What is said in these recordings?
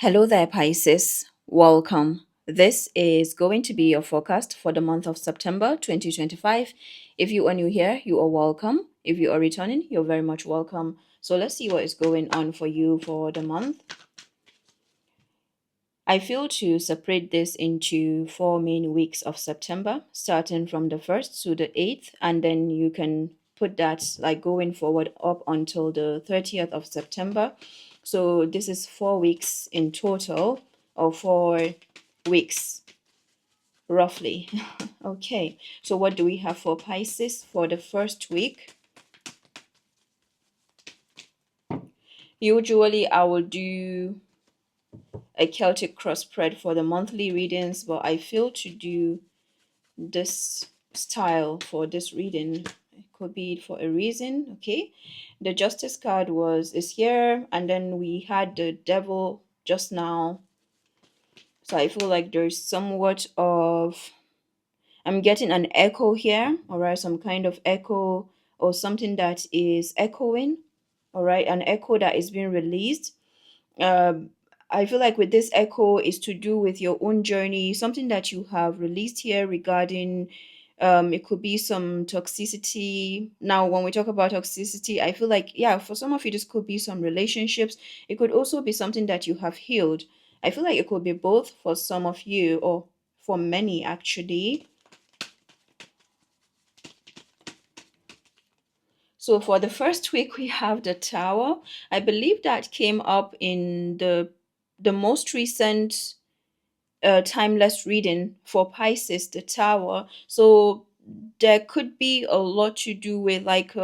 Hello there, Pisces. Welcome. This is going to be your forecast for the month of September 2025. If you are new here, you are welcome. If you are returning, you're very much welcome. So let's see what is going on for you for the month. I feel to separate this into 4 main weeks of September, starting from the 1st to the 8th, and then you can put that like going forward up until the 30th of September. So this is 4 weeks in total, or 4 weeks roughly. Okay, so what do we have for Pisces for the first week? Usually I will do a Celtic cross spread for the monthly readings, but I feel to do this style for this reading. It could be for a reason. Okay, the justice card is here, and then we had the devil just now. So I feel like there's somewhat of, I'm getting an echo here, all right, some kind of echo or something that is echoing, all right, an echo that is being released. um I feel like with this echo is to do with your own journey, something that you have released here regarding, it could be some toxicity. Now when we talk about toxicity, I feel like, yeah, for some of you this could be some relationships. It could also be something that you have healed. I feel like it could be both for some of you, or for many actually. So for the first week, we have the Tower. I believe that came up in the most recent timeless reading for Pisces, the Tower. So there could be a lot to do with like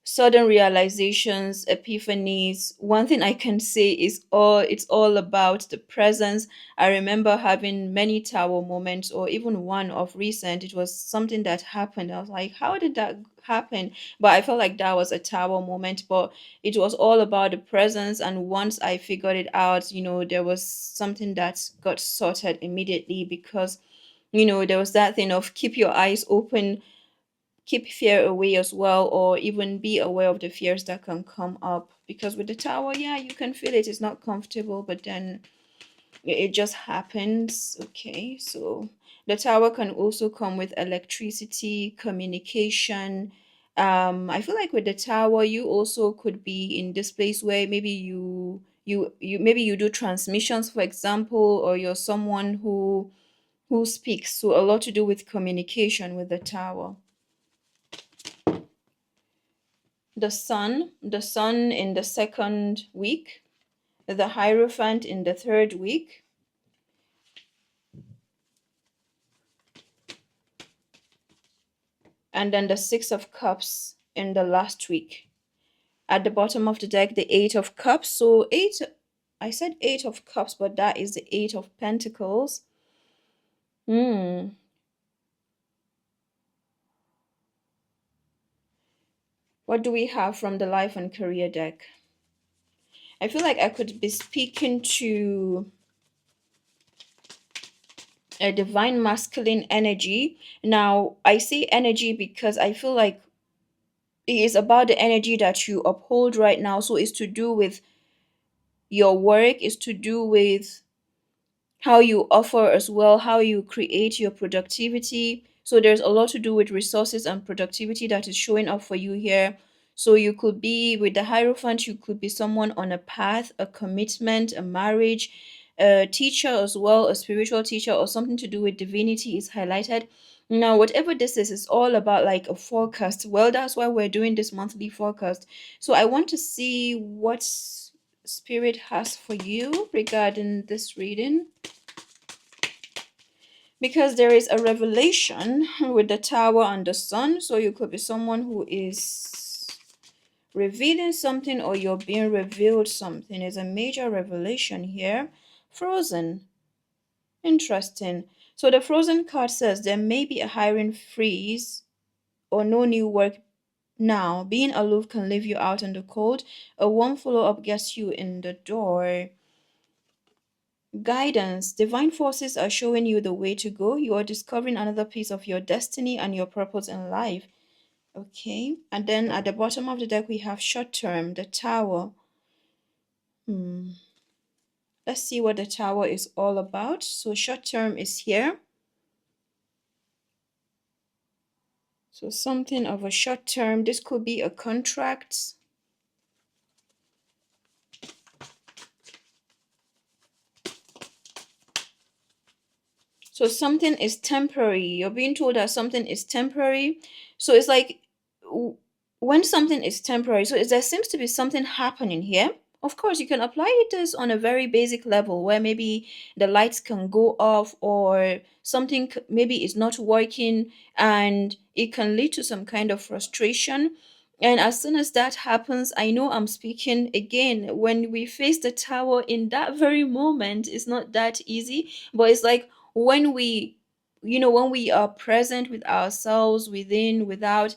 sudden realizations, epiphanies. One thing I can say is it's all about the presence. I remember having many tower moments, or even one of recent. It was something that happened. I was like, how did that happen? But I felt like that was a tower moment. But it was all about the presence. And once I figured it out, there was something that got sorted immediately, because there was that thing of keep your eyes open, keep fear away as well, or even be aware of the fears that can come up. Because with the tower, yeah, you can feel it, it's not comfortable, but then it just happens. Okay, so the tower can also come with electricity, communication. I feel like with the tower, you also could be in this place where maybe you do transmissions, for example, or you're someone who speaks. So a lot to do with communication with the tower. The sun in the second week, the Hierophant in the third week, and then the Six of Cups in the last week. At the bottom of the deck, the Eight of Cups. So I said Eight of Cups, but that is the Eight of Pentacles. Hmm. What do we have from the Life and Career deck? I feel like I could be speaking to a divine masculine energy. Now, I say energy because I feel like it is about the energy that you uphold right now. So it's to do with your work, it's to do with how you offer as well, how you create your productivity. So there's a lot to do with resources and productivity that is showing up for you here. So you could be with the Hierophant, you could be someone on a path, a commitment, a marriage, a teacher as well, a spiritual teacher, or something to do with divinity is highlighted. Now, whatever this is all about like a forecast. Well, that's why we're doing this monthly forecast. So I want to see what Spirit has for you regarding this reading, because there is a revelation with the Tower and the Sun. So you could be someone who is revealing something, or you're being revealed something. Is a major revelation here. Frozen. Interesting. So the Frozen card says there may be a hiring freeze or no new work now. Being aloof can leave you out in the cold. A warm follow-up gets you in the door. Guidance. Divine forces are showing you the way to go. You are discovering another piece of your destiny and your purpose in life. Okay. And then at the bottom of the deck, we have short term, the Tower. Hmm. Let's see what the tower is all about. So short term is here. So something of a short term. This could be a contract. So something is temporary. You're being told that something is temporary. So it's like when something is temporary, so there seems to be something happening here. Of course, you can apply this on a very basic level where maybe the lights can go off or something maybe is not working and it can lead to some kind of frustration. And as soon as that happens, I know I'm speaking again. When we face the tower in that very moment, it's not that easy, but it's like when we when we are present with ourselves within without,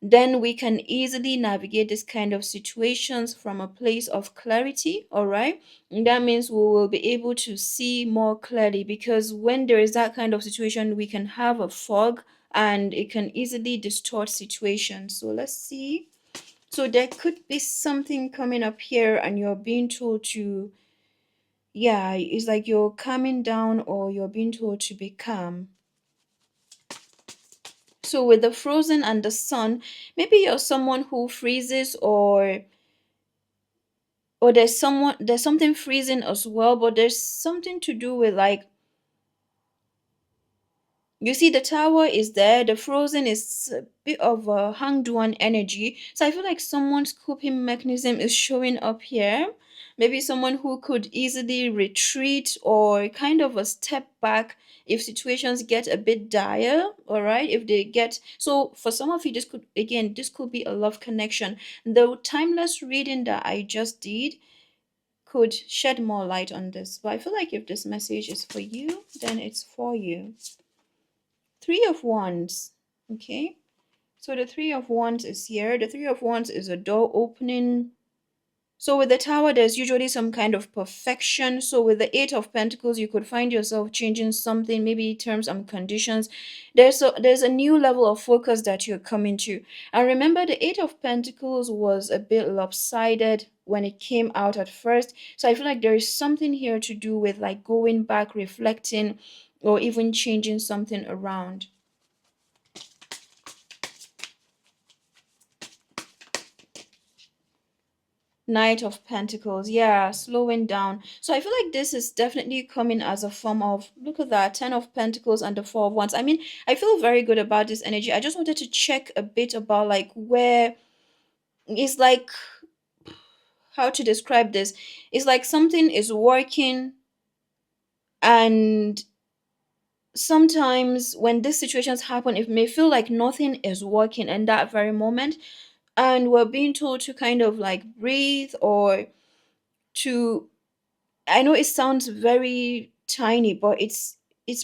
then we can easily navigate this kind of situations from a place of clarity. All right, and that means we will be able to see more clearly, because when there is that kind of situation we can have a fog and it can easily distort situations. So let's see. So there could be something coming up here and you're being told to, yeah, it's like you're calming down or you're being told to be calm. So with the frozen and the sun, maybe you're someone who freezes, or there's something freezing as well, but there's something to do with like, you see, the tower is there. The frozen is a bit of a hanged-one energy. So I feel like someone's coping mechanism is showing up here. Maybe someone who could easily retreat or kind of a step back if situations get a bit dire. All right, if they get, so for some of you, this could be a love connection. The timeless reading that I just did could shed more light on this. But I feel like if this message is for you, then it's for you. Three of Wands. Okay. So the Three of Wands is here. The Three of Wands is a door opening. So with the Tower, there's usually some kind of perfection. So with the Eight of Pentacles, you could find yourself changing something, maybe terms and conditions. There's a new level of focus that you're coming to. And remember, the Eight of Pentacles was a bit lopsided when it came out at first. So I feel like there is something here to do with like going back, reflecting, or even changing something around. Knight of Pentacles, yeah, slowing down. So I feel like this is definitely coming as a form of, look at that, Ten of Pentacles and the Four of Wands. I mean, I feel very good about this energy. I just wanted to check a bit about like where it's like, how to describe this. It's like something is working, and sometimes when these situations happen, it may feel like nothing is working in that very moment, and we're being told to kind of like breathe or to, I know it sounds very tiny, but it's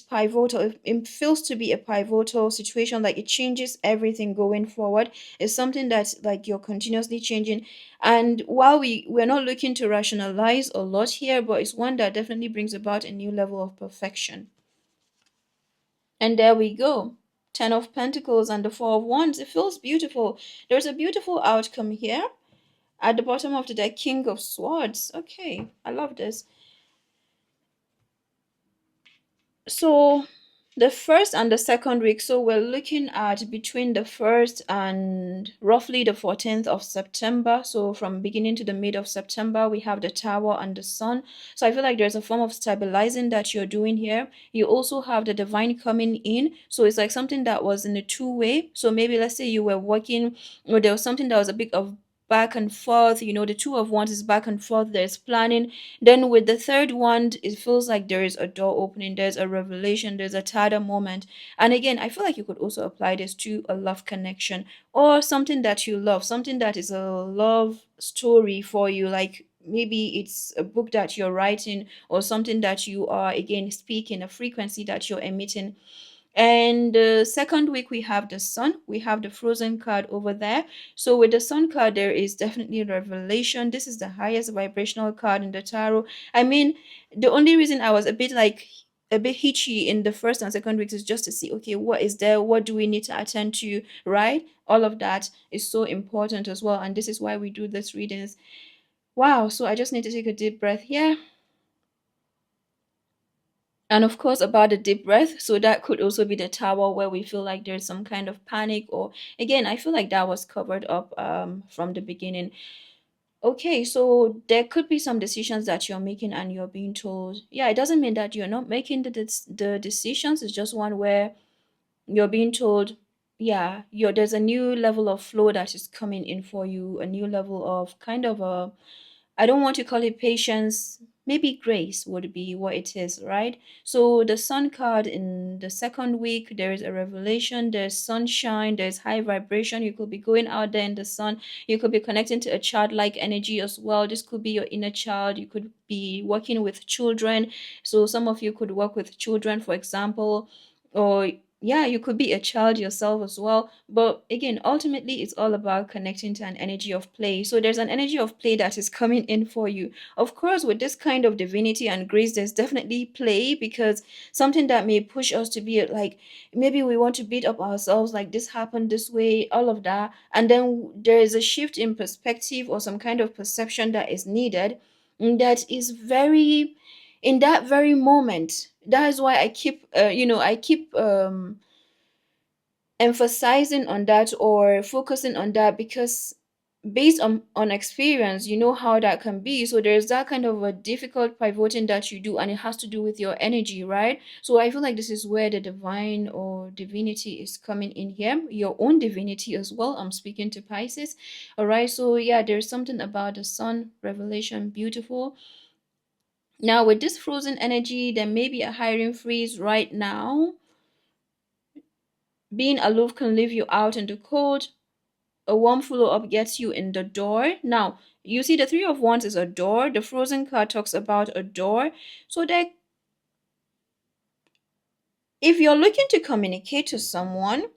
pivotal. It feels to be a pivotal situation. Like it changes everything going forward. It's something that's like you're continuously changing. And while we're not looking to rationalize a lot here, but it's one that definitely brings about a new level of perfection. And there we go. Ten of Pentacles and the Four of Wands. It feels beautiful. There's a beautiful outcome here. At the bottom of the deck, King of Swords. Okay, I love this. So the first and the second week, so we're looking at between the 1st and roughly the 14th of September. So from beginning to the mid of September, we have the Tower and the Sun. So I feel like there's a form of stabilizing that you're doing here. You also have the Divine coming in. So it's like something that was in a two-way. So maybe let's say you were working, or there was something that was a bit of back and forth. The Two of Wands is back and forth. There's planning. Then with the third one, it feels like there is a door opening, there's a revelation, there's a tada moment. And again, I feel like you could also apply this to a love connection or something that you love, something that is a love story for you. Like maybe it's a book that you're writing or something that you are, again, speaking, a frequency that you're emitting. And the second week, we have the Sun. We have the Frozen card over there. So with the Sun card, there is definitely revelation. This is the highest vibrational card in the tarot. I mean, the only reason I was a bit hitchy in the first and second weeks is just to see, okay, what is there? What do we need to attend to, right? All of that is so important as well. And this is why we do this readings. Wow. So I just need to take a deep breath here. And of course, about the deep breath. So that could also be the tower where we feel like there's some kind of panic, or again, I feel like that was covered up from the beginning. Okay, so there could be some decisions that you're making and you're being told, yeah, it doesn't mean that you're not making the decisions. It's just one where you're being told, yeah, there's a new level of flow that is coming in for you, a new level of kind of a, I don't want to call it patience, maybe grace would be what it is, right? So the sun card in the second week, there is a revelation, there's sunshine, there's high vibration. You could be going out there in the sun, you could be connecting to a childlike energy as well. This could be your inner child. You could be working with children. So some of you could work with children, for example, or yeah, you could be a child yourself as well. But again, ultimately, it's all about connecting to an energy of play. So there's an energy of play that is coming in for you. Of course, with this kind of divinity and grace, there's definitely play, because something that may push us to be like, maybe we want to beat up ourselves, like this happened this way, all of that. And then there is a shift in perspective or some kind of perception that is needed, that is very, in that very moment. That is why I keep I keep emphasizing on that or focusing on that, because based on experience, you know how that can be. So there's that kind of a difficult pivoting that you do, and it has to do with your energy, right? So I feel like this is where the divine or divinity is coming in here, your own divinity as well. I'm speaking to Pisces. All right, so yeah, there's something about the sun revelation, beautiful. Now, with this frozen energy, there may be a hiring freeze right now. Being aloof can leave you out in the cold. A warm follow up gets you in the door. Now, you see, the Three of Wands is a door. The frozen card talks about a door. So, that if you're looking to communicate to someone,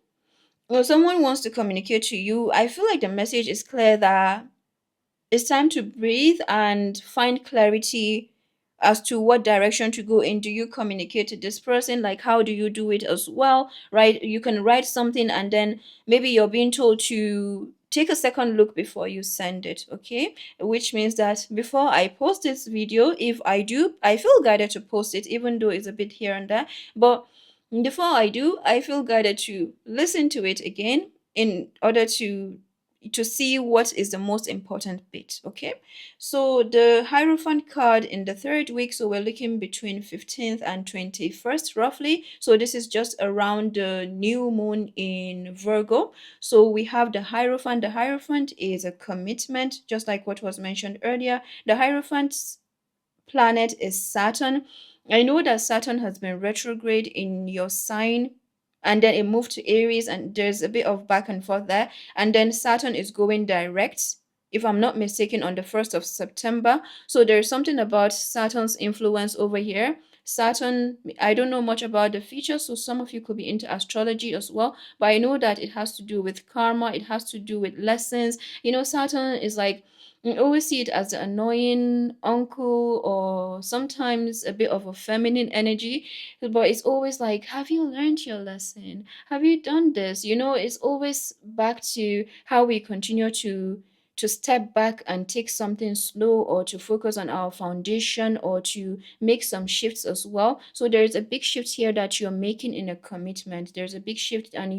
or someone wants to communicate to you, I feel like the message is clear that it's time to breathe and find clarity as to what direction to go in. Do you communicate to this person? Like, how do you do it as well? Right? You can write something and then maybe you're being told to take a second look before you send it. Okay. Which means that before I post this video, if I do, I feel guided to post it, even though it's a bit here and there. But before I do, I feel guided to listen to it again in order to see what is the most important bit. Okay, so the Hierophant card in the third week, so we're looking between 15th and 21st roughly. So this is just around the new moon in Virgo. So we have the Hierophant. The Hierophant is a commitment, just like what was mentioned earlier. The Hierophant's planet is Saturn. I know that Saturn has been retrograde in your sign, and then it moved to Aries, and there's a bit of back and forth there. And then Saturn is going direct, if I'm not mistaken, on the 1st of September. So there's something about Saturn's influence over here. Saturn, I don't know much about the features, so some of you could be into astrology as well, but I know that it has to do with karma, it has to do with lessons. Saturn is like, I always see it as an annoying uncle, or sometimes a bit of a feminine energy. But it's always like, have you learned your lesson? Have you done this? It's always back to how we continue to step back and take something slow, or to focus on our foundation, or to make some shifts as well. So there's a big shift here that you're making in a commitment. There's a big shift, and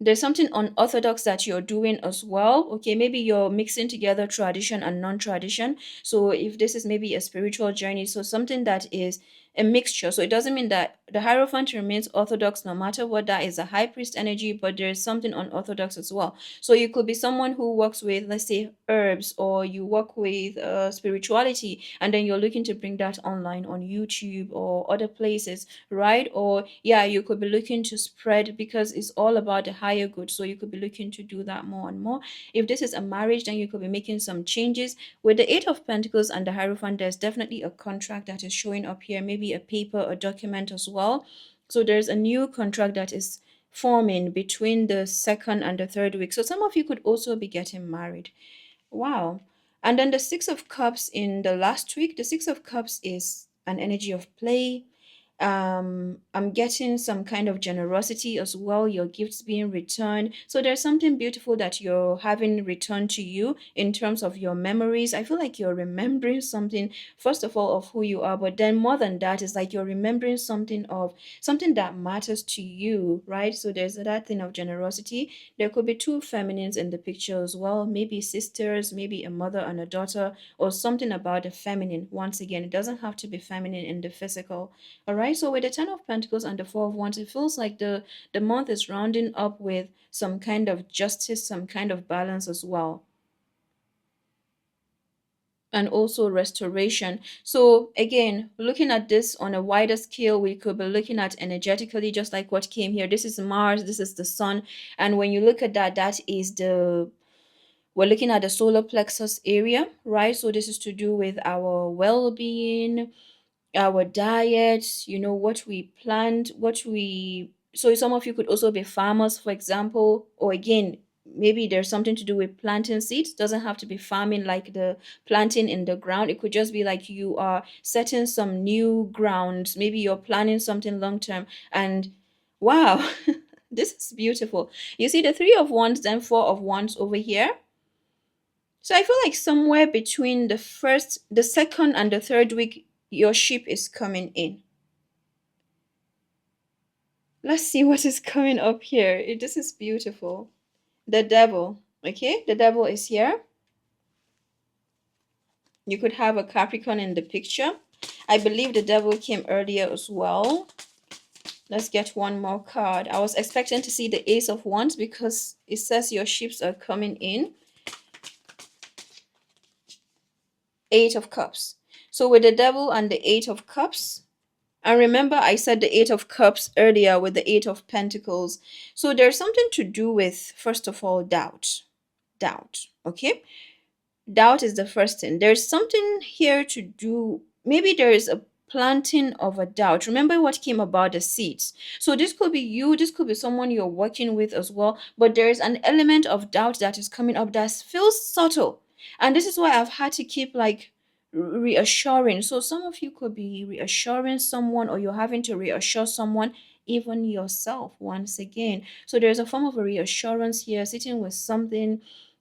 there's something unorthodox that you're doing as well. Okay, maybe you're mixing together tradition and non-tradition. So if this is maybe a spiritual journey, so something that is a mixture. So it doesn't mean that the Hierophant remains orthodox no matter what. That is a high priest energy, but there's something unorthodox as well. So you could be someone who works with, let's say, herbs, or you work with spirituality, and then you're looking to bring that online on YouTube or other places, right? Or yeah, you could be looking to spread, because it's all about the higher good. So you could be looking to do that more and more. If this is a marriage, then you could be making some changes. With the Eight of Pentacles and the Hierophant, there's definitely a contract that is showing up here, maybe a paper, a document as well. So there's a new contract that is forming between the second and the third week. So some of you could also be getting married. Wow. And then the Six of Cups in the last week, the Six of Cups is an energy of play, I'm getting some kind of generosity as well, your gifts being returned. So there's something beautiful that you're having returned to you in terms of your memories. I feel like you're remembering something, first of all, of who you are, but then more than that, it's like you're remembering something of something that matters to you, right? So there's that thing of generosity. There could be two feminines in the picture as well, maybe sisters, maybe a mother and a daughter, or something about the feminine. Once again, it doesn't have to be feminine in the physical. All right, so with the Ten of Pentacles and the Four of Wands, it feels like the month is rounding up with some kind of justice, some kind of balance as well, and also restoration. So again, looking at this on a wider scale, we could be looking at energetically, just like what came here. This is Mars, this is the Sun, and when you look at that, that is the we're looking at the solar plexus area, right? So this is to do with our well-being, our diet, what we plant, what we so some of you could also be farmers, for example, or again, maybe there's something to do with planting seeds. Doesn't have to be farming like the planting in the ground. It could just be like you are setting some new ground. Maybe you're planning something long term, and wow, this is beautiful. You see the Three of Wands, then Four of Wands over here. So I feel like somewhere between the second, and the third week, your ship is coming in. Let's see what is coming up here. This is beautiful. The devil. Okay, the devil is here. You could have a Capricorn in the picture. I believe the devil came earlier as well. Let's get one more card. I was expecting to see the Ace of Wands because it says your ships are coming in. Eight of Cups. So with the devil and the Eight of Cups, and remember, I said the Eight of Cups earlier with the Eight of Pentacles. So there's something to do with, first of all, doubt. Doubt. Okay? Doubt is the first thing. There's something here to do. Maybe there is a planting of a doubt. Remember what came about the seeds. So this could be you, this could be someone you're working with as well. But there is an element of doubt that is coming up that feels subtle. And this is why I've had to keep like reassuring. So some of you could be reassuring someone, or you're having to reassure someone, even yourself once again. So there's a form of a reassurance here, sitting with something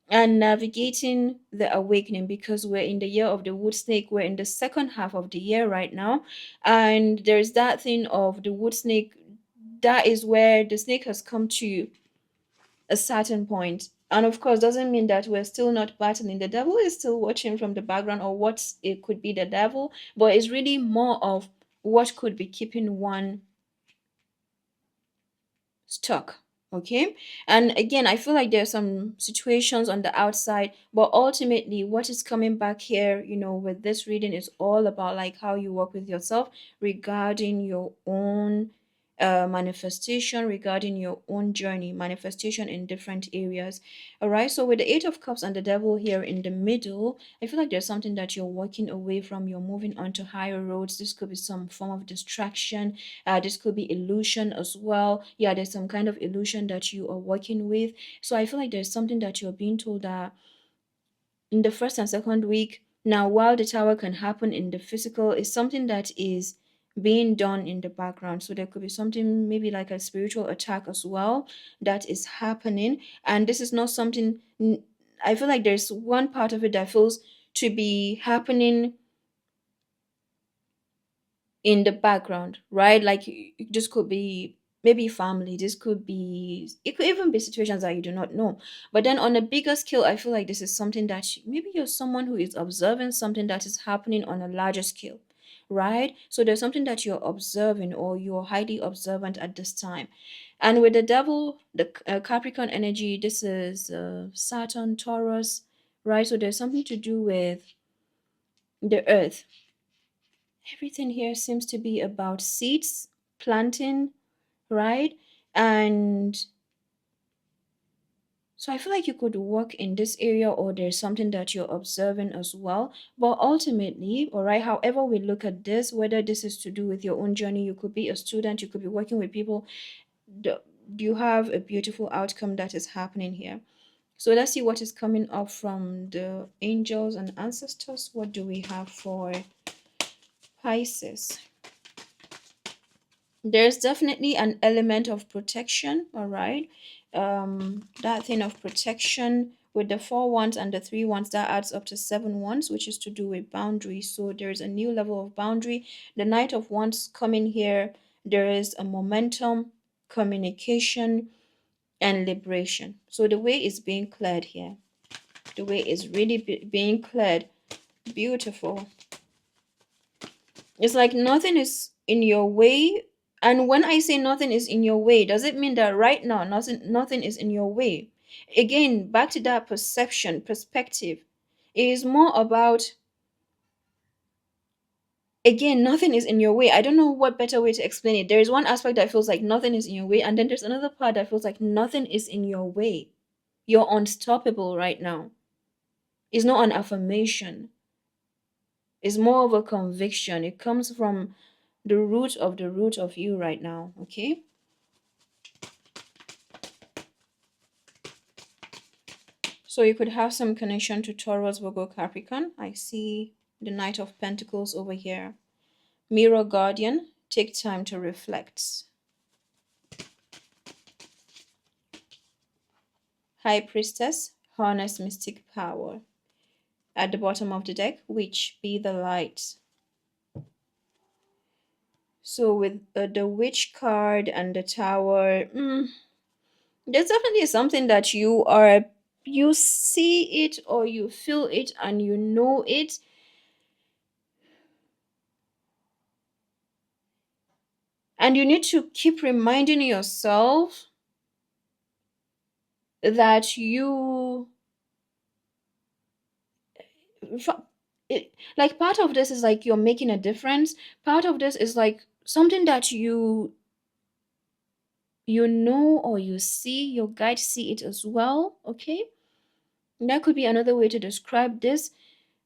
and navigating the awakening, because we're in the year of the wood snake. We're in the second half of the year right now, and there's that thing of the wood snake. That is where the snake has come to a certain point. And of course, doesn't mean that we're still not battling. The devil is still watching from the background, or what it could be the devil, but it's really more of what could be keeping one stuck. Okay, and again, I feel like there's some situations on the outside, but ultimately what is coming back here, with this reading, is all about like how you work with yourself regarding your own manifestation, regarding your own journey, manifestation in different areas. All right, so with the Eight of Cups and the devil here in the middle, I feel like there's something that you're walking away from. You're moving on to higher roads. This could be some form of distraction. This could be illusion as well. Yeah, there's some kind of illusion that you are working with. So I feel like there's something that you're being told that in the first and second week. Now, while the tower can happen in the physical, is something that is being done in the background. So there could be something maybe like a spiritual attack as well that is happening. And this is not something, I feel like there's one part of it that feels to be happening in the background, right? Like this could be maybe family, this could be, it could even be situations that you do not know. But then on a bigger scale, I feel like this is something that maybe you're someone who is observing something that is happening on a larger scale, right? So there's something that you're observing, or you're highly observant at this time. And with the devil, the Capricorn energy, this is Saturn, Taurus, right? So there's something to do with the earth. Everything here seems to be about seeds, planting, right? And so I feel like you could work in this area, or there's something that you're observing as well. But ultimately, all right, however we look at this, whether this is to do with your own journey, you could be a student, you could be working with people, the, you have a beautiful outcome that is happening here. So let's see what is coming up from the angels and ancestors. What do we have for Pisces? There's definitely an element of protection, all right. That thing of protection with the four ones and the three ones, that adds up to seven ones, which is to do with boundaries. So there's a new level of boundary. The Knight of Wands coming here, there is a momentum, communication, and liberation. So the way is being cleared here. The way is really being cleared. Beautiful. It's like nothing is in your way. And when I say nothing is in your way, does it mean that right now nothing is in your way? Again, back to that perception, perspective. It is more about, again, nothing is in your way. I don't know what better way to explain it. There is one aspect that feels like nothing is in your way, and then there's another part that feels like nothing is in your way. You're unstoppable right now. It's not an affirmation. It's more of a conviction. It comes from the root of you right now, okay? So you could have some connection to Taurus, Virgo, Capricorn. I see the Knight of Pentacles over here. Mirror Guardian, take time to reflect. High Priestess, harness mystic power. At the bottom of the deck, Witch, be the light. So with the Witch card and the Tower, there's definitely something that you see it or you feel it and you know it. And you need to keep reminding yourself that like part of this is like you're making a difference. Part of this is like something that you know or you see, your guides see it as well, okay? That could be another way to describe this,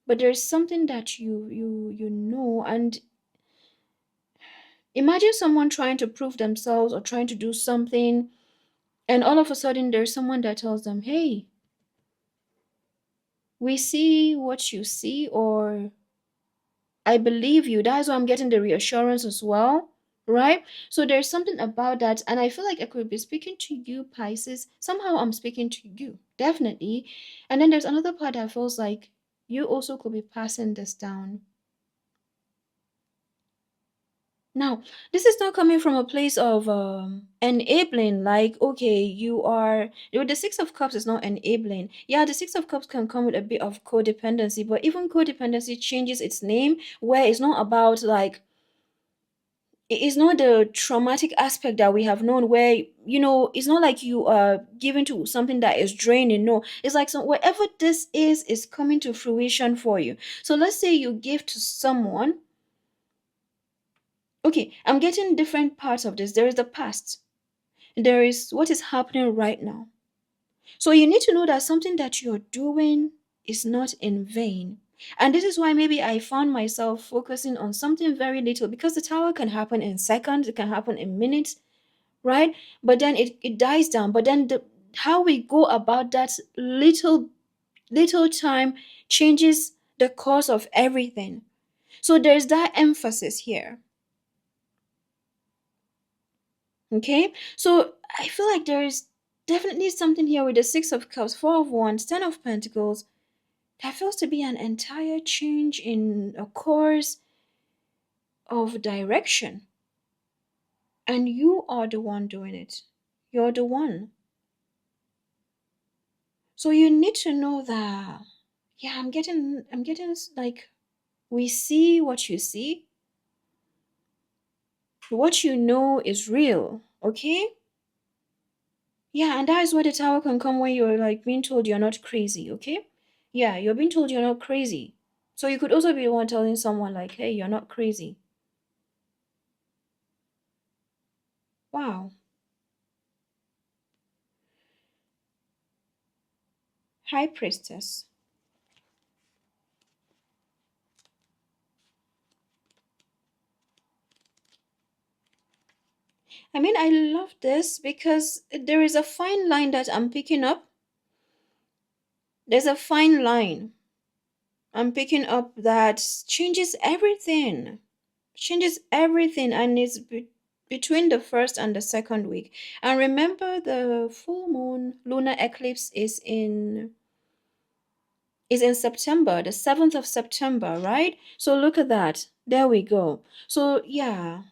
but there's something that you know. And imagine someone trying to prove themselves or trying to do something, and all of a sudden there's someone that tells them, hey, we see what you see, or I believe you. That's why I'm getting the reassurance as well, right? So there's something about that, and I feel like I could be speaking to you, Pisces. Somehow I'm speaking to you, definitely. And then there's another part that feels like you also could be passing this down. Now, this is not coming from a place of enabling, like, okay, you are. The Six of Cups is not enabling. Yeah, the Six of Cups can come with a bit of codependency, but even codependency changes its name, where it's not about like, it is not the traumatic aspect that we have known, where it's not like you are given to something that is draining. No, it's like some whatever this is coming to fruition for you. So let's say you give to someone. Okay, I'm getting different parts of this. There is the past, there is what is happening right now. So you need to know that something that you're doing is not in vain. And this is why maybe I found myself focusing on something very little, because the tower can happen in seconds, it can happen in minutes, right? But then it dies down. But then how we go about that little time changes the course of everything. So there's that emphasis here. Okay, so I feel like there is definitely something here with the Six of Cups, Four of Wands, Ten of Pentacles. That feels to be an entire change in a course of direction. And you are the one doing it. You're the one. So you need to know that, yeah, I'm getting like, we see what you see. What you know is real, okay? Yeah, and that is where the tower can come, when you're like being told you're not crazy, okay? Yeah, you're being told you're not crazy. So you could also be the one telling someone like, hey, you're not crazy. Wow. High Priestess. I mean, I love this because there is a fine line that I'm picking up. There's a fine line I'm picking up that changes everything. Changes everything, and between the first and the second week. And remember, the full moon lunar eclipse is in September, the 7th of September, right? So look at that. There we go. So yeah,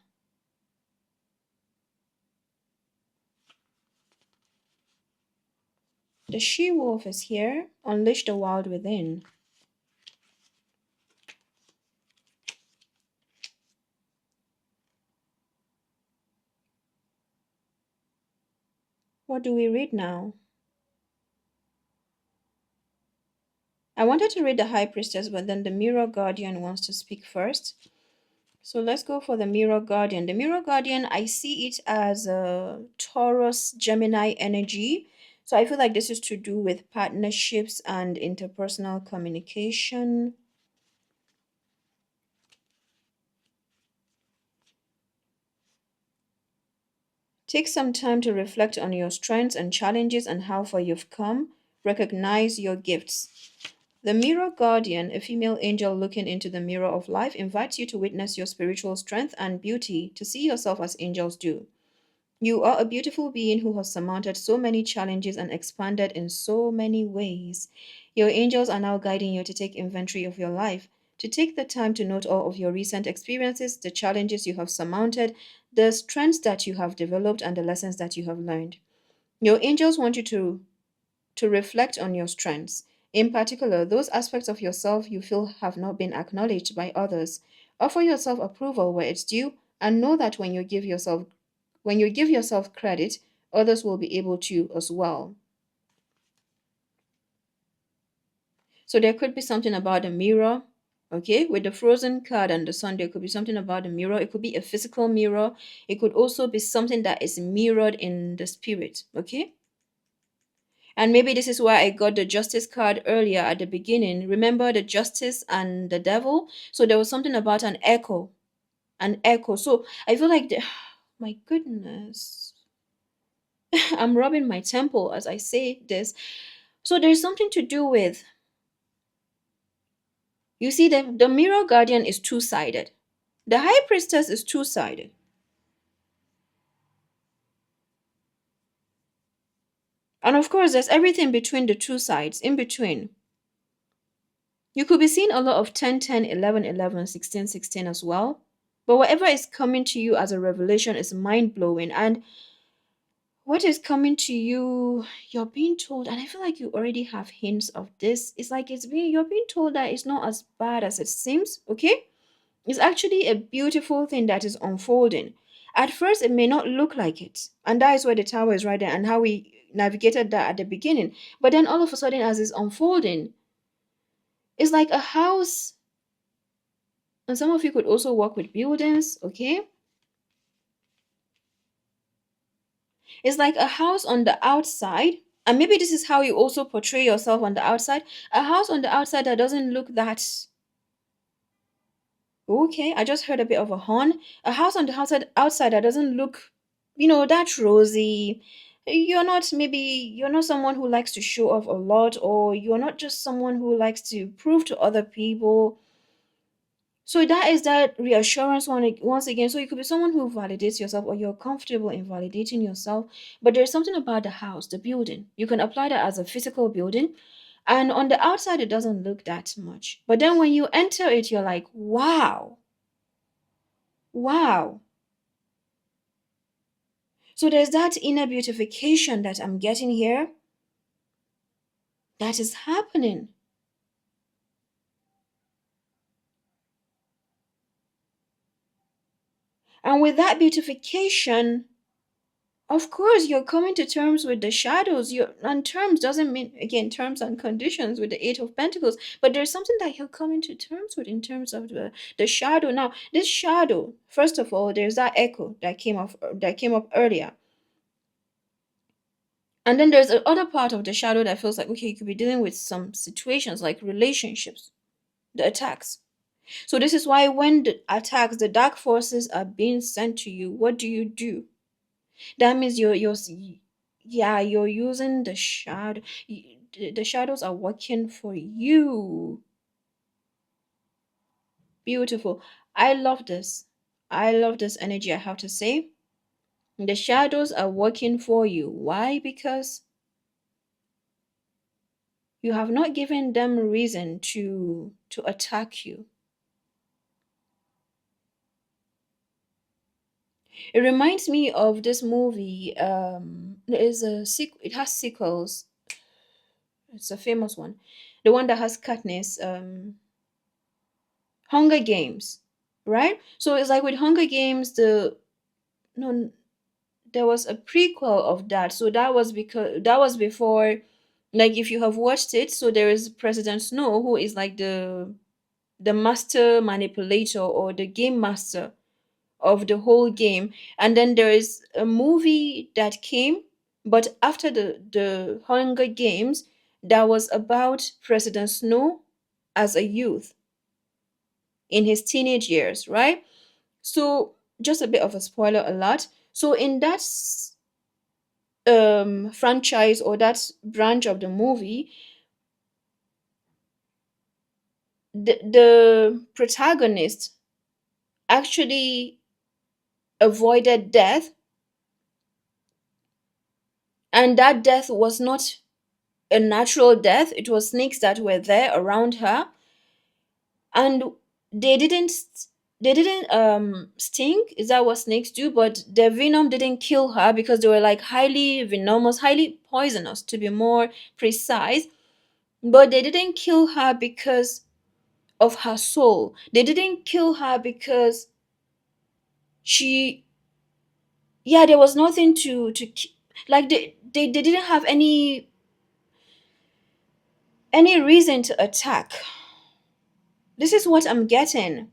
the she wolf is here. Unleash the wild within. What do we read now? I wanted to read the high priestess, but then the mirror guardian wants to speak first. So let's go for the mirror guardian. The mirror guardian, I see it as a Taurus Gemini energy. So I feel like this is to do with partnerships and interpersonal communication. Take some time to reflect on your strengths and challenges and how far you've come. Recognize your gifts. The mirror guardian, a female angel looking into the mirror of life, invites you to witness your spiritual strength and beauty, to see yourself as angels do. You are a beautiful being who has surmounted so many challenges and expanded in so many ways. Your angels are now guiding you to take inventory of your life, to take the time to note all of your recent experiences, the challenges you have surmounted, the strengths that you have developed, and the lessons that you have learned. Your angels want you to reflect on your strengths. In particular, those aspects of yourself you feel have not been acknowledged by others. Offer yourself approval where it's due, and know that when you give yourself credit, others will be able to as well. So there could be something about the mirror. Okay, with the frozen card and the sun, there could be something about the mirror. It could be a physical mirror. It could also be something that is mirrored in the spirit. Okay, and maybe this is why I got the justice card earlier at the beginning. Remember the justice and the devil? So there was something about an echo. An echo. So I feel like my goodness. I'm rubbing my temple as I say this. So there's something to do with, you see, the mirror guardian is two-sided. The high priestess is two-sided. And of course, there's everything between the two sides, in between. You could be seeing a lot of 10, 10, 11, 11, 16, 16 as well. But whatever is coming to you as a revelation is mind blowing. And what is coming to you, you're being told, and I feel like you already have hints of this. It's like you're being told that it's not as bad as it seems, okay? It's actually a beautiful thing that is unfolding. At first, it may not look like it. And that is where the tower is right there and how we navigated that at the beginning. But then all of a sudden, as it's unfolding, it's like a house. And some of you could also work with buildings, okay? It's like a house on the outside. And maybe this is how you also portray yourself on the outside. A house on the outside that doesn't look that. Okay, I just heard a bit of a horn. A house on the outside that doesn't look, that rosy. You're not someone who likes to show off a lot, or you're not just someone who likes to prove to other people. So that is that reassurance once again. So you could be someone who validates yourself, or you're comfortable in validating yourself. But there's something about the house, the building. You can apply that as a physical building. And on the outside, it doesn't look that much. But then when you enter it, you're like, wow, wow. So there's that inner beautification that I'm getting here that is happening. And with that beautification, of course, you're coming to terms with the shadows. And terms doesn't mean, again, terms and conditions with the Eight of Pentacles, but there's something that you're coming to terms with in terms of the shadow. Now, this shadow, first of all, there's that echo that came up earlier. And then there's the other part of the shadow that feels like, okay, you could be dealing with some situations like relationships, the attacks. So this is why when the attacks, the dark forces are being sent to you, what do you do? That means you're using the shadow. The shadows are working for you. Beautiful. I love this. I love this energy, I have to say. The shadows are working for you. Why? Because you have not given them reason to attack you. It reminds me of this movie. There is a it has sequels. It's a famous one, the one that has Katniss. Hunger Games, right? So it's like with Hunger Games, no, there was a prequel of that. So that was because that was before, like if you have watched it. So there is President Snow, who is like the master manipulator or the game master of the whole game. And then there is a movie that came, but after the Hunger Games, that was about President Snow as a youth in his teenage years, right? So just a bit of a spoiler alert. So in that franchise or that branch of the movie, the protagonist actually avoided death, and that death was not a natural death. It was snakes that were there around her, and they didn't they didn't sting. Is that what snakes do? But their venom didn't kill her because they were like highly venomous, highly poisonous to be more precise. But they didn't kill her because of her soul. They didn't kill her because she, yeah, there was nothing like they didn't have any reason to attack. This is what I'm getting.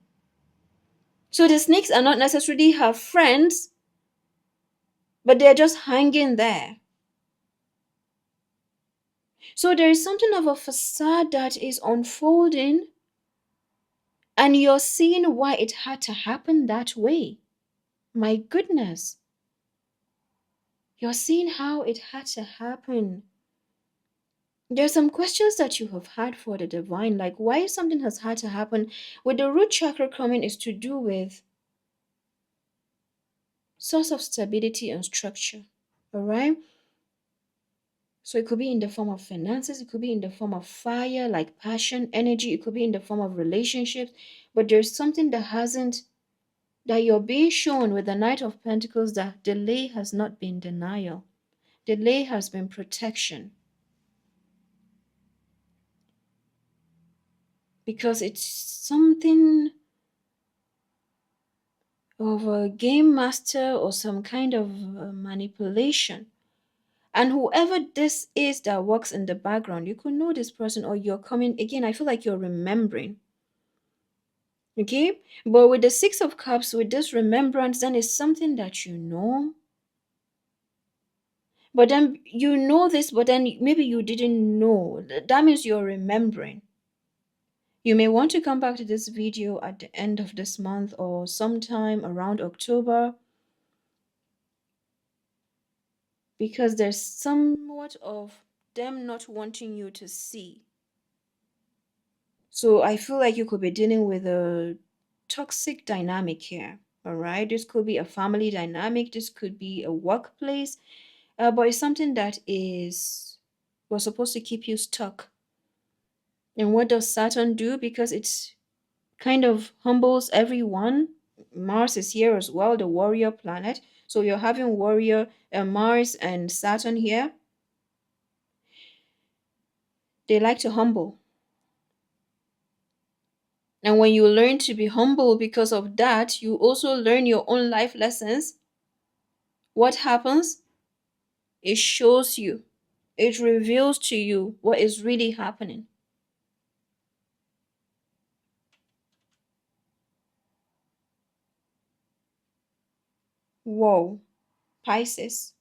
So the snakes are not necessarily her friends, but they're just hanging there. So there is something of a facade that is unfolding, and you're seeing why it had to happen that way. My goodness. You're seeing how it had to happen. There are some questions that you have had for the divine, like why something has had to happen. With the root chakra coming is to do with source of stability and structure. All right. So it could be in the form of finances, it could be in the form of fire, like passion, energy, it could be in the form of relationships. But there's something that hasn't, that you're being shown with the Knight of Pentacles, that delay has not been denial. Delay has been protection. Because it's something of a game master or some kind of manipulation. And whoever this is that works in the background, you could know this person, or you're coming again. I feel like you're remembering. Okay? But with the Six of Cups, with this remembrance, then it's something that you know. But then you know this, but then maybe you didn't know. That means you're remembering. You may want to come back to this video at the end of this month or sometime around October, because there's somewhat of them not wanting you to see. So I feel like you could be dealing with a toxic dynamic here. All right, this could be a family dynamic, this could be a workplace, but it's something that is was supposed to keep you stuck. And what does Saturn do? Because it's kind of humbles everyone. Mars is here as well, the warrior planet. So you're having warrior Mars and Saturn here. They like to humble. And when you learn to be humble because of that, you also learn your own life lessons. What happens? It shows you, it reveals to you what is really happening. Whoa, Pisces.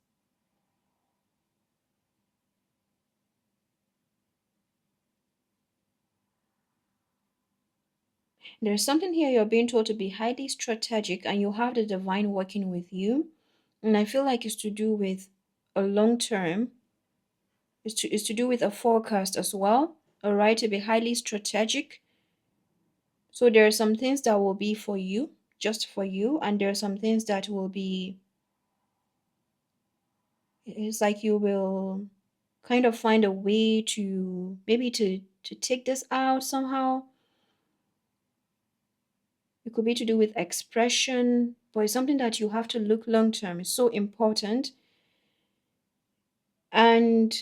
There's something here, you're being told to be highly strategic, and you have the divine working with you. And I feel like it's to do with a long term, it's to do with a forecast as well. All right, to be highly strategic. So there are some things that will be for you, just for you, and there are some things that will be It's like you will kind of find a way to maybe to take this out somehow. It could be to do with expression, but it's something that you have to look long term. It's so important. And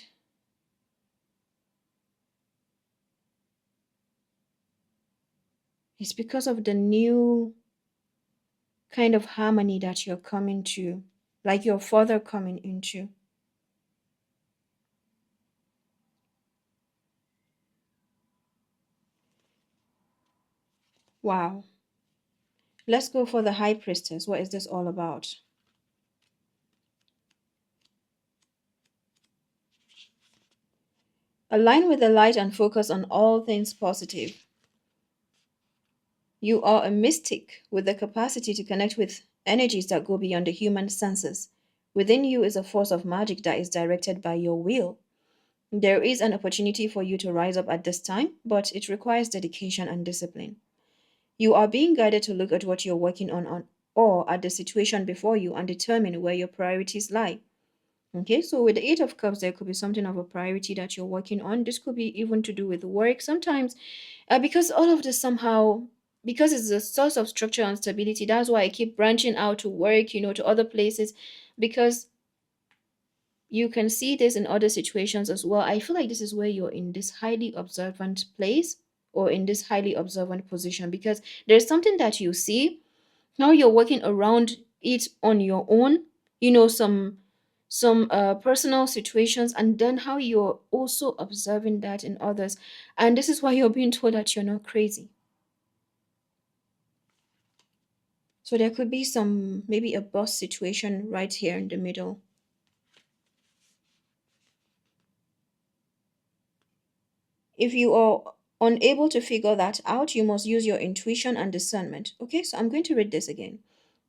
it's because of the new kind of harmony that you're coming to, like your father coming into. Wow. Let's go for the high priestess. What is this all about? Align with the light and focus on all things positive. You are a mystic with the capacity to connect with energies that go beyond the human senses. Within you is a force of magic that is directed by your will. There is an opportunity for you to rise up at this time, but it requires dedication and discipline. You are being guided to look at what you're working on or at the situation before you and determine where your priorities lie. Okay, so with the Eight of Cups, there could be something of a priority that you're working on. This could be even to do with work. Sometimes, because all of this somehow, because it's a source of structure and stability, that's why I keep branching out to work, to other places, because you can see this in other situations as well. I feel like this is where you're in this highly observant place or in this highly observant position because there's something that you see now you're working around it on your own, some personal situations, and then how you're also observing that in others. And this is why you're being told that you're not crazy. So there could be some maybe a boss situation right here in the middle. If you are unable to figure that out, you must use your intuition and discernment. Okay, so I'm going to read this again.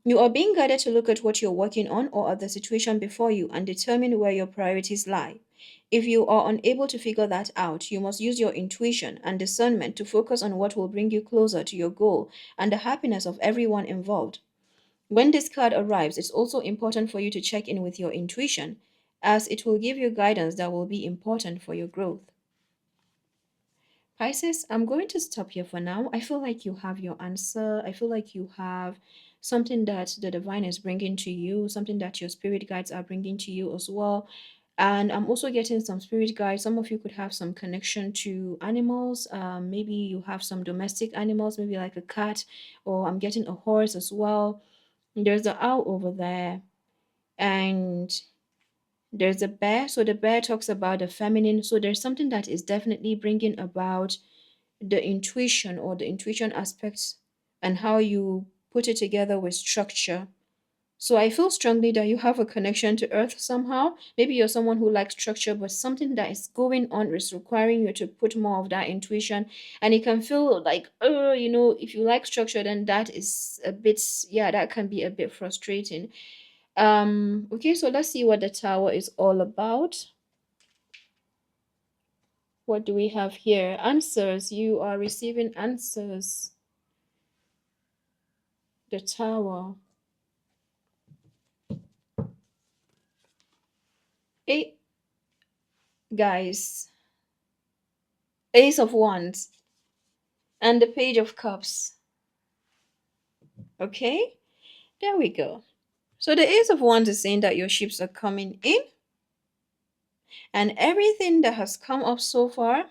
You are being guided to look at what you're working on or at the situation before you and determine where your priorities lie. If you are unable to figure that out, you must use your intuition and discernment to focus on what will bring you closer to your goal and the happiness of everyone involved. When this card arrives, it's also important for you to check in with your intuition, as it will give you guidance that will be important for your growth. Pisces, I'm going to stop here for now. I feel like you have your answer. I feel like you have something that the divine is bringing to you, something that your spirit guides are bringing to you as well. And I'm also getting some spirit guides. Some of you could have some connection to animals. Maybe you have some domestic animals, maybe like a cat, or I'm getting a horse as well. There's the owl over there, and there's a bear. So the bear talks about the feminine. So there's something that is definitely bringing about the intuition or the intuition aspects and how you put it together with structure. So I feel strongly that you have a connection to earth somehow. Maybe you're someone who likes structure, but something that is going on is requiring you to put more of that intuition. And it can feel like, if you like structure, then that is a bit, yeah, that can be a bit frustrating. Okay, so let's see what the tower is all about. What do we have here? Answers. You are receiving answers. The tower. Eight guys. Ace of Wands and the Page of Cups. Okay, there we go. So the Ace of Wands is saying that your ships are coming in, and everything that has come up so far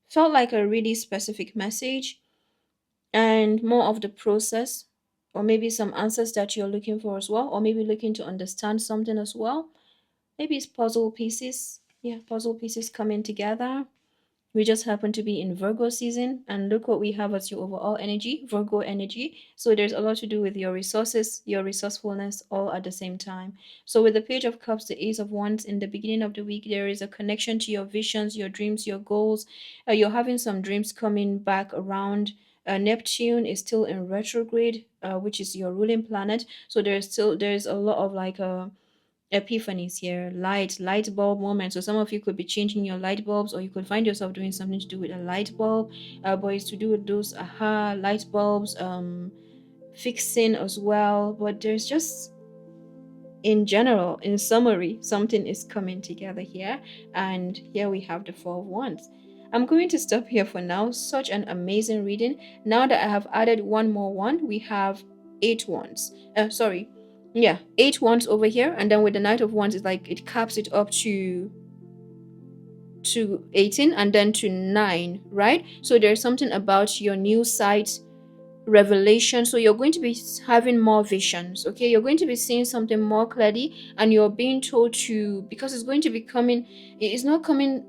felt like a really specific message and more of the process, or maybe some answers that you're looking for as well, or maybe looking to understand something as well. Maybe it's puzzle pieces. Yeah, puzzle pieces coming together. We just happen to be in Virgo season, and look what we have as your overall energy, Virgo energy. So there's a lot to do with your resources, your resourcefulness, all at the same time. So with the Page of Cups, the Ace of Wands, in the beginning of the week, there is a connection to your visions, your dreams, your goals. You're having some dreams coming back around. Neptune is still in retrograde, which is your ruling planet. So there's a lot of like epiphanies here, light bulb moments. So some of you could be changing your light bulbs, or you could find yourself doing something to do with a light bulb, but it's to do with those aha light bulbs, fixing as well. But there's just in general, in summary, something is coming together here. And here we have the Four of Wands. I'm going to stop here for now. Such an amazing reading. Now that I have added one more one, we have 8 wands. Sorry. Yeah, 8 wands over here. And then with the Knight of Wands, it's like it caps it up to 18 and then to 9, right? So there's something about your new sight revelation. So you're going to be having more visions, okay? You're going to be seeing something more clearly, and you're being told to, because it's going to be coming, it's not coming,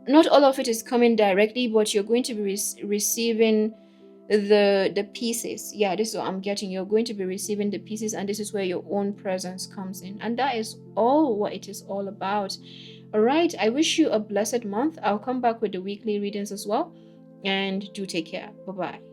not all of it is coming directly, but you're going to be receiving the pieces. Yeah, this is what I'm getting. You're going to be receiving the pieces, and this is where your own presence comes in, and that is all what it is all about. All right, I wish you a blessed month. I'll come back with the weekly readings as well, and do take care. Bye bye.